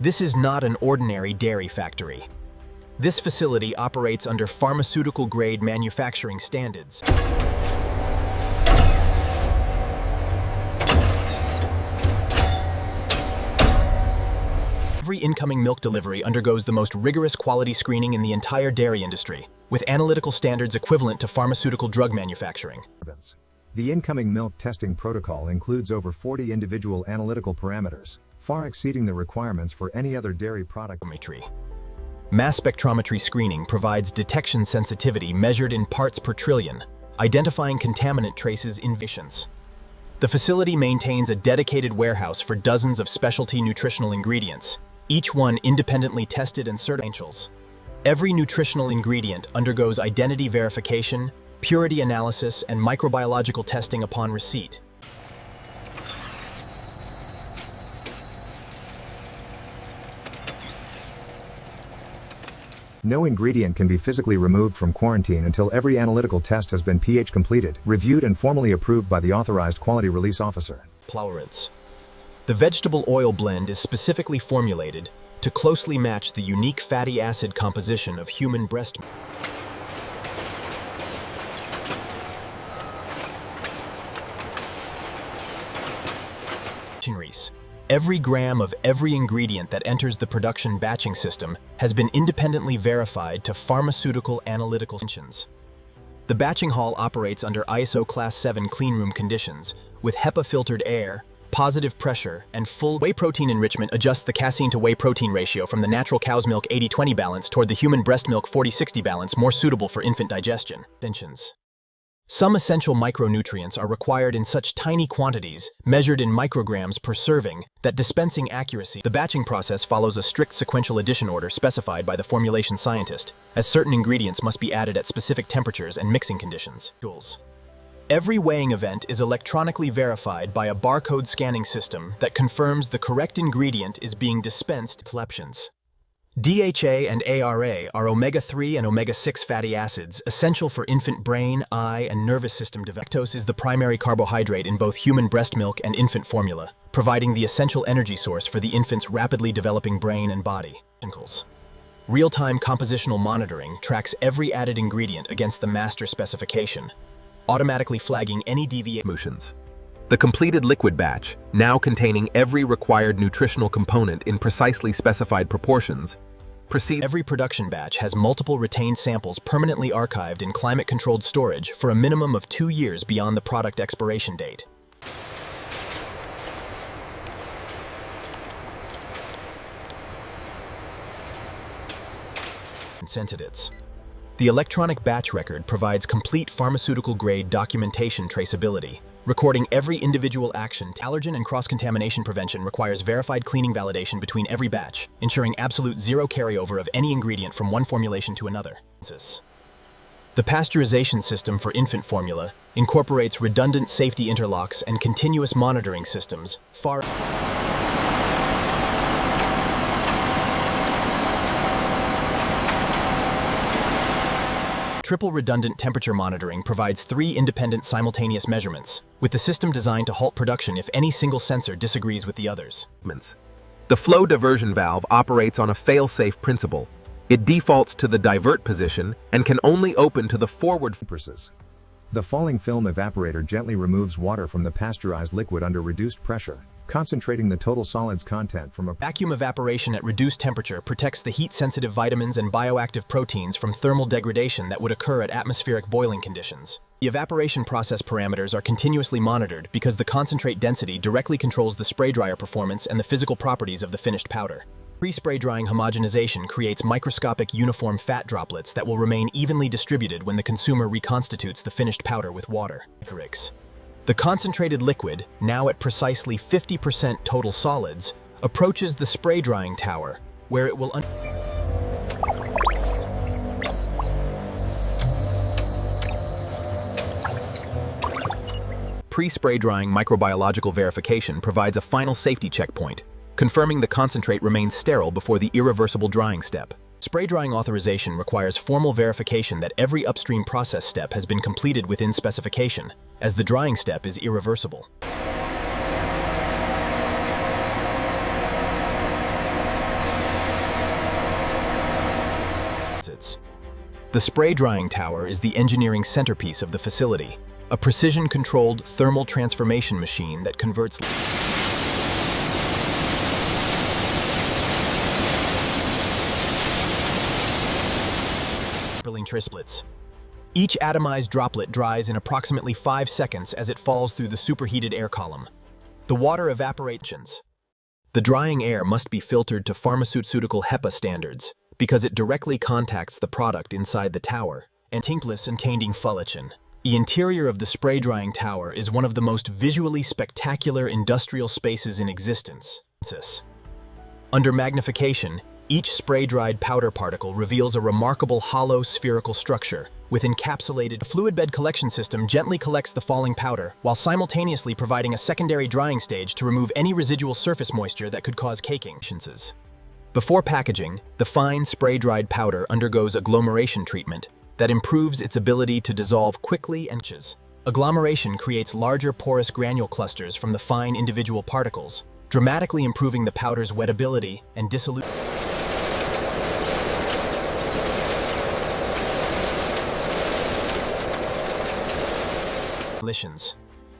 This is not an ordinary dairy factory. This facility operates under pharmaceutical-grade manufacturing standards. Every incoming milk delivery undergoes the most rigorous quality screening in the entire dairy industry, with analytical standards equivalent to pharmaceutical drug manufacturing. The incoming milk testing protocol includes over 40 individual analytical parameters, far exceeding the requirements for any other dairy product. Mass spectrometry screening provides detection sensitivity measured in parts per trillion, identifying contaminant traces in patients. The facility maintains a dedicated warehouse for dozens of specialty nutritional ingredients, each one independently tested and certified. Every nutritional ingredient undergoes identity verification, purity analysis, and microbiological testing upon receipt. No ingredient can be physically removed from quarantine until every analytical test has been pH completed, reviewed, and formally approved by the authorized quality release officer. Tolerance. The vegetable oil blend is specifically formulated to closely match the unique fatty acid composition of human breast milk. Every gram of every ingredient that enters the production batching system has been independently verified to pharmaceutical analytical conditions. The batching hall operates under ISO Class 7 cleanroom conditions, with HEPA-filtered air, positive pressure, and full whey protein enrichment adjusts the casein to whey protein ratio from the natural cow's milk 80-20 balance toward the human breast milk 40-60 balance, more suitable for infant digestion. Some essential micronutrients are required in such tiny quantities, measured in micrograms per serving, that dispensing accuracy. The batching process follows a strict sequential addition order specified by the formulation scientist, as certain ingredients must be added at specific temperatures and mixing conditions. Every weighing event is electronically verified by a barcode scanning system that confirms the correct ingredient is being dispensed. DHA and ARA are omega-3 and omega-6 fatty acids essential for infant brain, eye, and nervous system development. Lactose is the primary carbohydrate in both human breast milk and infant formula, providing the essential energy source for the infant's rapidly developing brain and body. Real-time compositional monitoring tracks every added ingredient against the master specification, automatically flagging any deviations. The completed liquid batch, now containing every required nutritional component in precisely specified proportions, proceeds. Every production batch has multiple retained samples permanently archived in climate-controlled storage for a minimum of 2 years beyond the product expiration date. The electronic batch record provides complete pharmaceutical-grade documentation traceability, recording every individual action. Allergen and cross-contamination prevention requires verified cleaning validation between every batch, ensuring absolute zero carryover of any ingredient from one formulation to another. The pasteurization system for infant formula incorporates redundant safety interlocks and continuous monitoring systems, Triple redundant temperature monitoring provides 3 independent simultaneous measurements, with the system designed to halt production if any single sensor disagrees with the others. The flow diversion valve operates on a fail-safe principle. It defaults to the divert position and can only open to the forward. The falling film evaporator gently removes water from the pasteurized liquid under reduced pressure, concentrating the total solids content from a vacuum evaporation at reduced temperature protects the heat-sensitive vitamins and bioactive proteins from thermal degradation that would occur at atmospheric boiling conditions. The evaporation process parameters are continuously monitored because the concentrate density directly controls the spray dryer performance and the physical properties of the finished powder. Pre-spray drying homogenization creates microscopic uniform fat droplets that will remain evenly distributed when the consumer reconstitutes the finished powder with water. The concentrated liquid, now at precisely 50% total solids, approaches the spray drying tower, where it will Pre-spray drying microbiological verification provides a final safety checkpoint, confirming the concentrate remains sterile before the irreversible drying step. Spray drying authorization requires formal verification that every upstream process step has been completed within specification, as the drying step is irreversible. The spray drying tower is the engineering centerpiece of the facility, a precision-controlled thermal transformation machine that converts triplets. Each atomized droplet dries in approximately 5 seconds as it falls through the superheated air column. The water evaporates. The drying air must be filtered to pharmaceutical HEPA standards because it directly contacts the product inside the tower, and tinkless and tainting fulletion. The interior of the spray drying tower is one of the most visually spectacular industrial spaces in existence. Under magnification, each spray-dried powder particle reveals a remarkable hollow spherical structure with encapsulated fluid bed collection system gently collects the falling powder while simultaneously providing a secondary drying stage to remove any residual surface moisture that could cause caking. Before packaging, the fine spray-dried powder undergoes agglomeration treatment that improves its ability to dissolve quickly and agglomeration creates larger porous granule clusters from the fine individual particles, dramatically improving the powder's wettability and dissolution.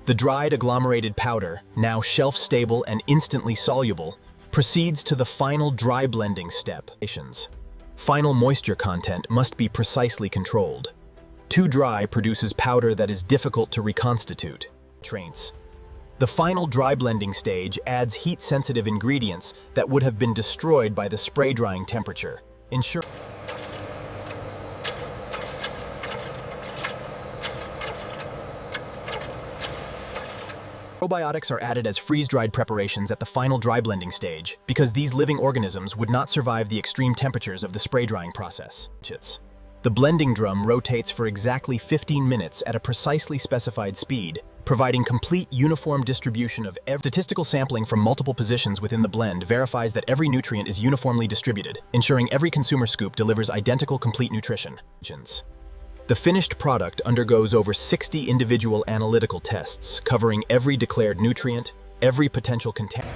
The dried agglomerated powder, now shelf-stable and instantly soluble, proceeds to the final dry blending step. Final moisture content must be precisely controlled. Too dry produces powder that is difficult to reconstitute. The final dry blending stage adds heat-sensitive ingredients that would have been destroyed by the spray drying temperature, ensuring probiotics are added as freeze-dried preparations at the final dry blending stage because these living organisms would not survive the extreme temperatures of the spray drying process. The blending drum rotates for exactly 15 minutes at a precisely specified speed, providing complete uniform distribution of every statistical sampling from multiple positions within the blend verifies that every nutrient is uniformly distributed, ensuring every consumer scoop delivers identical complete nutrition. The finished product undergoes over 60 individual analytical tests, covering every declared nutrient, every potential contaminant.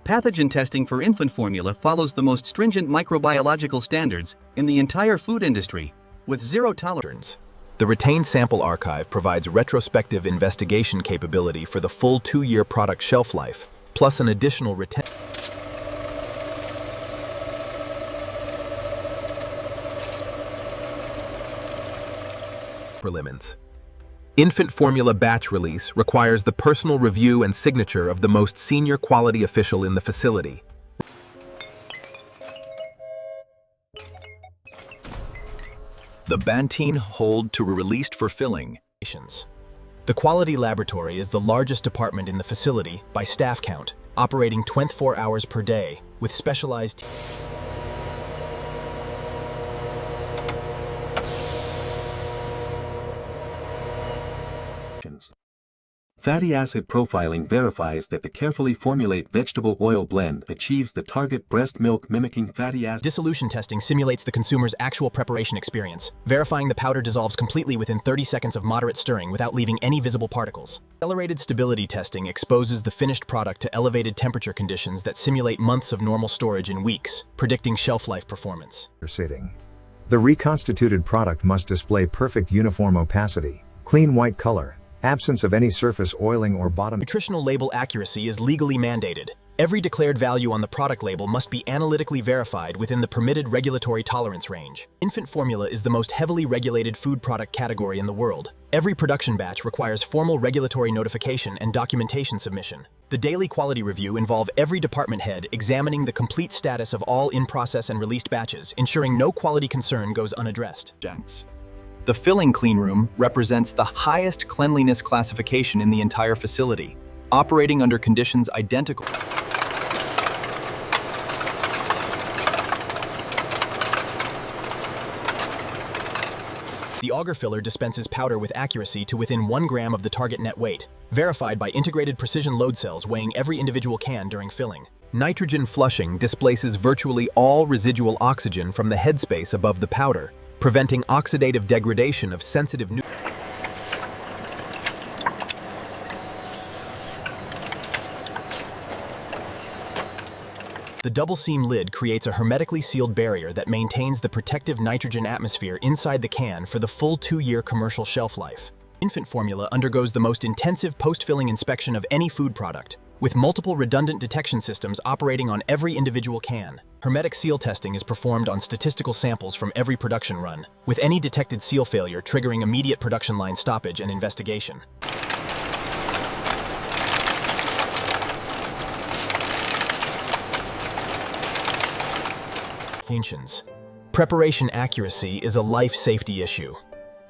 Pathogen testing for infant formula follows the most stringent microbiological standards in the entire food industry, with zero tolerance. The retained sample archive provides retrospective investigation capability for the full 2-year product shelf life, plus an additional retention. Prelims. Infant formula batch release requires the personal review and signature of the most senior quality official in the facility. The Bantine hold to be released for filling. The quality laboratory is the largest department in the facility by staff count, operating 24 hours per day with specialized Fatty acid profiling verifies that the carefully formulated vegetable oil blend achieves the target breast milk mimicking fatty acid. Dissolution testing simulates the consumer's actual preparation experience, verifying the powder dissolves completely within 30 seconds of moderate stirring without leaving any visible particles. Accelerated stability testing exposes the finished product to elevated temperature conditions that simulate months of normal storage in weeks, predicting shelf life performance. The reconstituted product must display perfect uniform opacity, clean white color, absence of any surface oiling or bottom. Nutritional label accuracy is legally mandated. Every declared value on the product label must be analytically verified within the permitted regulatory tolerance range. Infant formula is the most heavily regulated food product category in the world. Every production batch requires formal regulatory notification and documentation submission. The daily quality review involves every department head examining the complete status of all in-process and released batches, ensuring no quality concern goes unaddressed. The filling cleanroom represents the highest cleanliness classification in the entire facility, operating under conditions identical. The auger filler dispenses powder with accuracy to within 1 gram of the target net weight, verified by integrated precision load cells weighing every individual can during filling. Nitrogen flushing displaces virtually all residual oxygen from the headspace above the powder, preventing oxidative degradation of sensitive nutrients. The double seam lid creates a hermetically sealed barrier that maintains the protective nitrogen atmosphere inside the can for the full 2-year commercial shelf life. Infant formula undergoes the most intensive post-filling inspection of any food product, with multiple redundant detection systems operating on every individual can. Hermetic seal testing is performed on statistical samples from every production run, with any detected seal failure triggering immediate production line stoppage and investigation. Functions. Preparation accuracy is a life safety issue.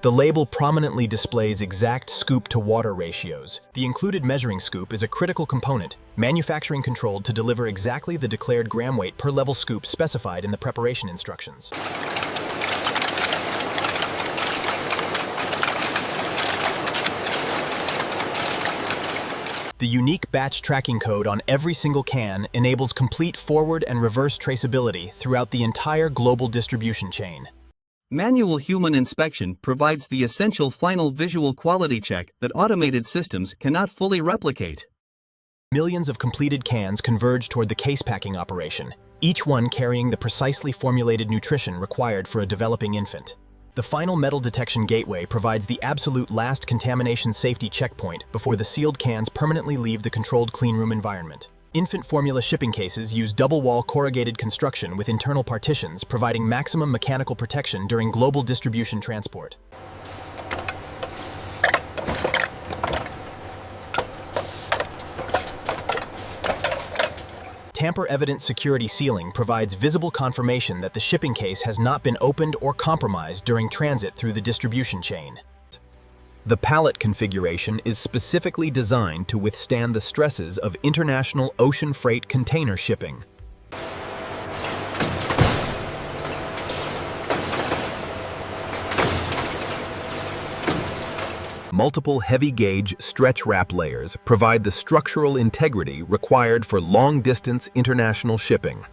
The label prominently displays exact scoop-to-water ratios. The included measuring scoop is a critical component, manufacturing controlled to deliver exactly the declared gram weight per level scoop specified in the preparation instructions. The unique batch tracking code on every single can enables complete forward and reverse traceability throughout the entire global distribution chain. Manual human inspection provides the essential final visual quality check that automated systems cannot fully replicate. Millions of completed cans converge toward the case packing operation, each one carrying the precisely formulated nutrition required for a developing infant. The final metal detection gateway provides the absolute last contamination safety checkpoint before the sealed cans permanently leave the controlled cleanroom environment. Infant formula shipping cases use double-wall corrugated construction with internal partitions, providing maximum mechanical protection during global distribution transport. Tamper-evident security sealing provides visible confirmation that the shipping case has not been opened or compromised during transit through the distribution chain. The pallet configuration is specifically designed to withstand the stresses of international ocean freight container shipping. Multiple heavy-gauge stretch wrap layers provide the structural integrity required for long-distance international shipping.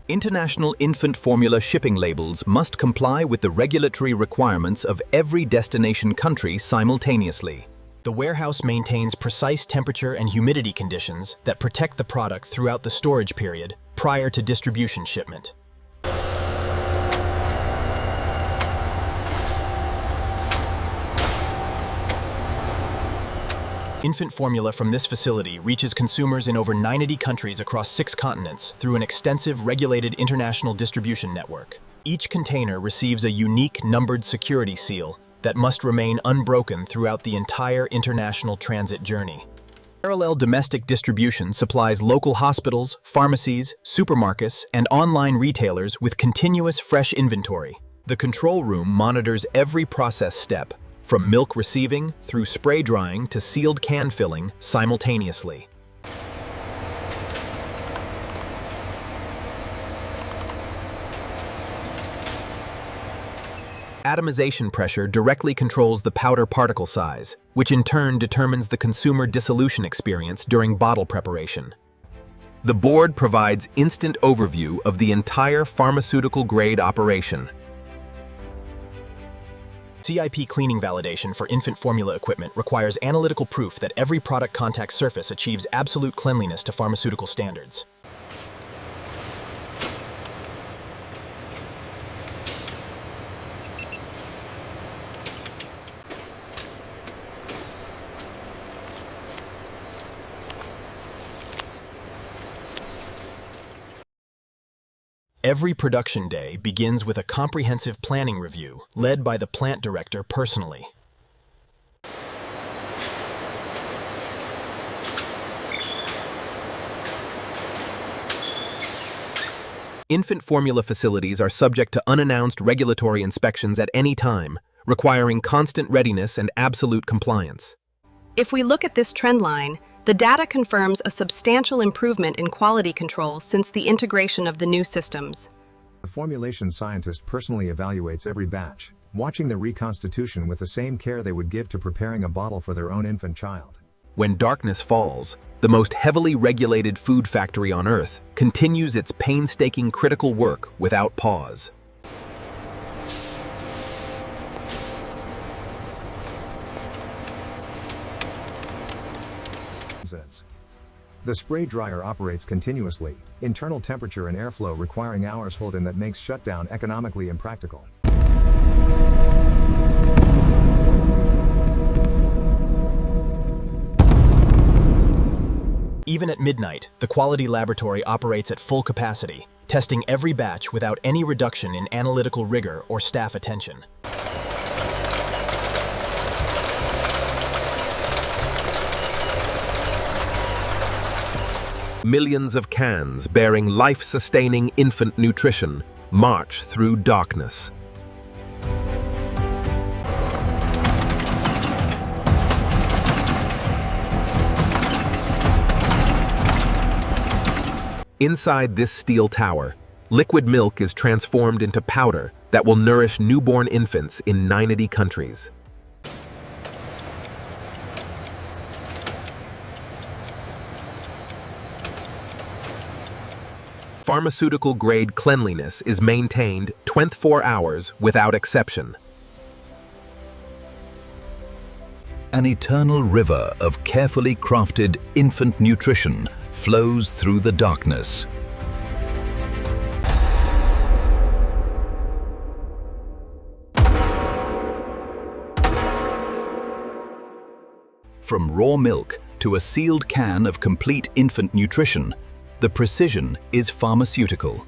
International infant formula shipping labels must comply with the regulatory requirements of every destination country simultaneously. The warehouse maintains precise temperature and humidity conditions that protect the product throughout the storage period prior to distribution shipment. Infant formula from this facility reaches consumers in over 90 countries across 6 continents through an extensive regulated international distribution network. Each container receives a unique numbered security seal that must remain unbroken throughout the entire international transit journey. Parallel domestic distribution supplies local hospitals, pharmacies, supermarkets, and online retailers with continuous fresh inventory. The control room monitors every process step, from milk receiving through spray drying to sealed can filling simultaneously. Atomization pressure directly controls the powder particle size, which in turn determines the consumer dissolution experience during bottle preparation. The board provides instant overview of the entire pharmaceutical-grade operation. CIP cleaning validation for infant formula equipment requires analytical proof that every product contact surface achieves absolute cleanliness to pharmaceutical standards. Every production day begins with a comprehensive planning review led by the plant director personally. Infant formula facilities are subject to unannounced regulatory inspections at any time, requiring constant readiness and absolute compliance. If we look at this trend line, the data confirms a substantial improvement in quality control since the integration of the new systems. The formulation scientist personally evaluates every batch, watching the reconstitution with the same care they would give to preparing a bottle for their own infant child. When darkness falls, the most heavily regulated food factory on Earth continues its painstaking critical work without pause. The spray dryer operates continuously, internal temperature and airflow requiring hours hold-in that makes shutdown economically impractical. Even at midnight, the quality laboratory operates at full capacity, testing every batch without any reduction in analytical rigor or staff attention. Millions of cans bearing life-sustaining infant nutrition march through darkness. Inside this steel tower, liquid milk is transformed into powder that will nourish newborn infants in 90 countries. Pharmaceutical-grade cleanliness is maintained 24 hours without exception. An eternal river of carefully crafted infant nutrition flows through the darkness. From raw milk to a sealed can of complete infant nutrition, the precision is pharmaceutical.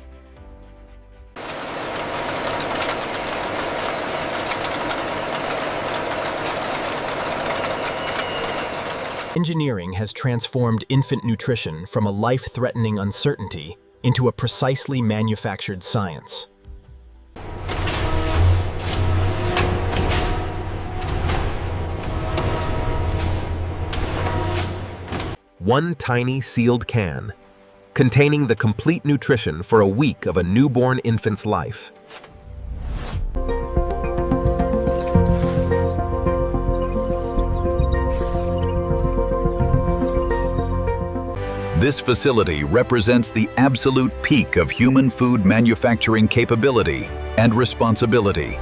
Engineering has transformed infant nutrition from a life-threatening uncertainty into a precisely manufactured science. One tiny sealed can, containing the complete nutrition for a week of a newborn infant's life. This facility represents the absolute peak of human food manufacturing capability and responsibility.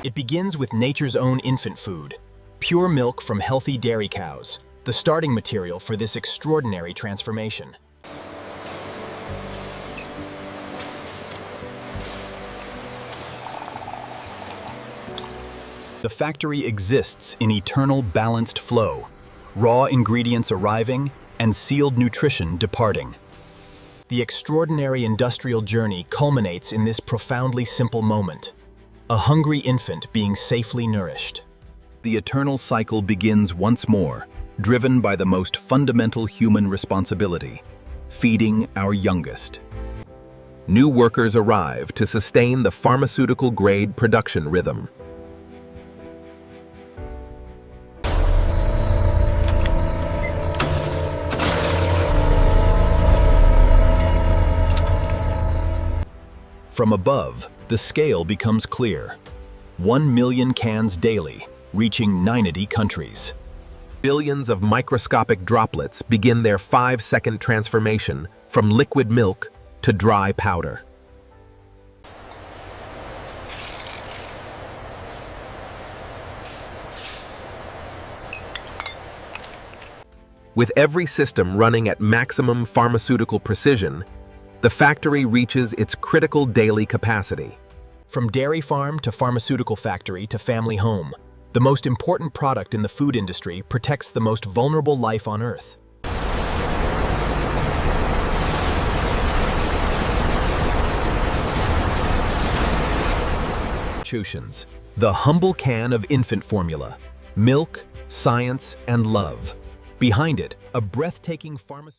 It begins with nature's own infant food, pure milk from healthy dairy cows, the starting material for this extraordinary transformation. The factory exists in eternal balanced flow, raw ingredients arriving and sealed nutrition departing. The extraordinary industrial journey culminates in this profoundly simple moment, a hungry infant being safely nourished. The eternal cycle begins once more, driven by the most fundamental human responsibility, feeding our youngest. New workers arrive to sustain the pharmaceutical-grade production rhythm. From above, the scale becomes clear. 1 million cans daily, reaching 90 countries. Billions of microscopic droplets begin their 5-second transformation from liquid milk to dry powder. With every system running at maximum pharmaceutical precision, the factory reaches its critical daily capacity. From dairy farm to pharmaceutical factory to family home, the most important product in the food industry protects the most vulnerable life on Earth. The humble can of infant formula, milk, science, and love. Behind it, a breathtaking pharmaceutical